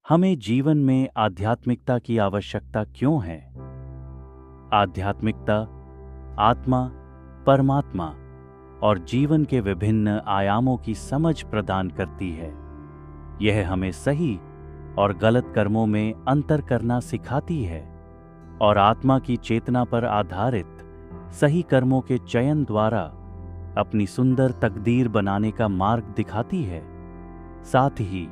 हमें जीवन में आध्यात्मिकता की आवश्यकता क्यों है? आध्यात्मिकता आत्मा, परमात्मा और जीवन के विभिन्न आयामों की समझ प्रदान करती है। यह हमें सही और गलत कर्मों में अंतर करना सिखाती है और आत्मा की चेतना पर आधारित सही कर्मों के चयन द्वारा अपनी सुंदर तकदीर बनाने का मार्ग दिखाती है। साथ ही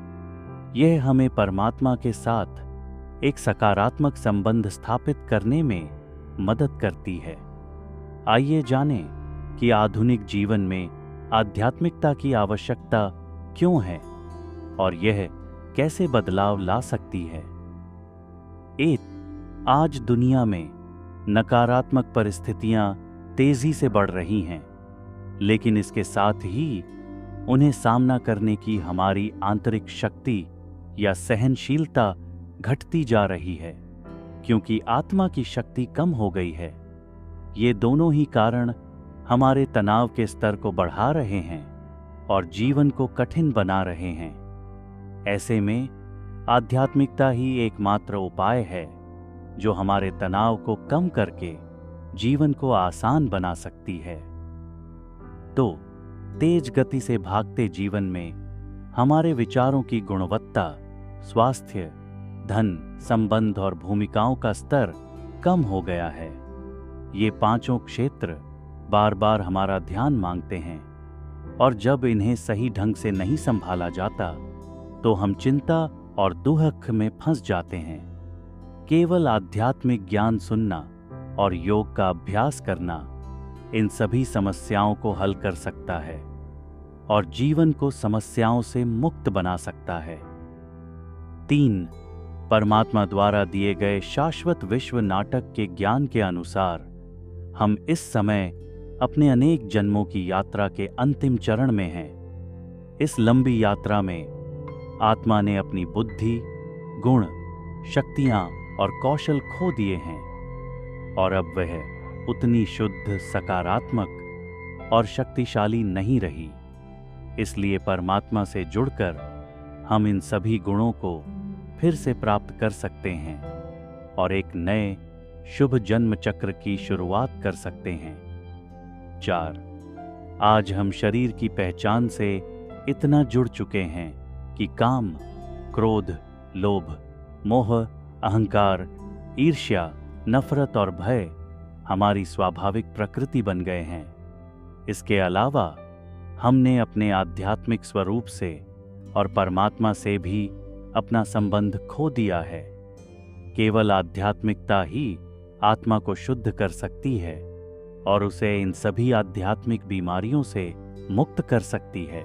यह हमें परमात्मा के साथ एक सकारात्मक संबंध स्थापित करने में मदद करती है। आइए जानें कि आधुनिक जीवन में आध्यात्मिकता की आवश्यकता क्यों है और यह कैसे बदलाव ला सकती है। आज दुनिया में नकारात्मक परिस्थितियां तेजी से बढ़ रही हैं, लेकिन इसके साथ ही उन्हें सामना करने की हमारी आंतरिक शक्ति या सहनशीलता घटती जा रही है, क्योंकि आत्मा की शक्ति कम हो गई है। ये दोनों ही कारण हमारे तनाव के स्तर को बढ़ा रहे हैं और जीवन को कठिन बना रहे हैं। ऐसे में आध्यात्मिकता ही एकमात्र उपाय है जो हमारे तनाव को कम करके जीवन को आसान बना सकती है। तो तेज गति से भागते जीवन में हमारे विचारों की गुणवत्ता, स्वास्थ्य, धन, संबंध और भूमिकाओं का स्तर कम हो गया है। ये पांचों क्षेत्र बार बार हमारा ध्यान मांगते हैं और जब इन्हें सही ढंग से नहीं संभाला जाता तो हम चिंता और दुहक में फंस जाते हैं। केवल आध्यात्मिक ज्ञान सुनना और योग का अभ्यास करना इन सभी समस्याओं को हल कर सकता है और जीवन को समस्याओं से मुक्त बना सकता है। 3. परमात्मा द्वारा दिए गए शाश्वत विश्व नाटक के ज्ञान के अनुसार हम इस समय अपने अनेक जन्मों की यात्रा के अंतिम चरण में हैं। इस लंबी यात्रा में आत्मा ने अपनी बुद्धि, गुण, शक्तियां और कौशल खो दिए हैं और अब वह उतनी शुद्ध, सकारात्मक और शक्तिशाली नहीं रही। इसलिए परमात्मा से जुड़कर हम इन सभी गुणों को फिर से प्राप्त कर सकते हैं और एक नए शुभ जन्म चक्र की शुरुआत कर सकते हैं। 4. आज हम शरीर की पहचान से इतना जुड़ चुके हैं कि काम, क्रोध, लोभ, मोह, अहंकार, ईर्ष्या, नफरत और भय हमारी स्वाभाविक प्रकृति बन गए हैं। इसके अलावा हमने अपने आध्यात्मिक स्वरूप से और परमात्मा से भी अपना संबंध खो दिया है। केवल आध्यात्मिकता ही आत्मा को शुद्ध कर सकती है और उसे इन सभी आध्यात्मिक बीमारियों से मुक्त कर सकती है।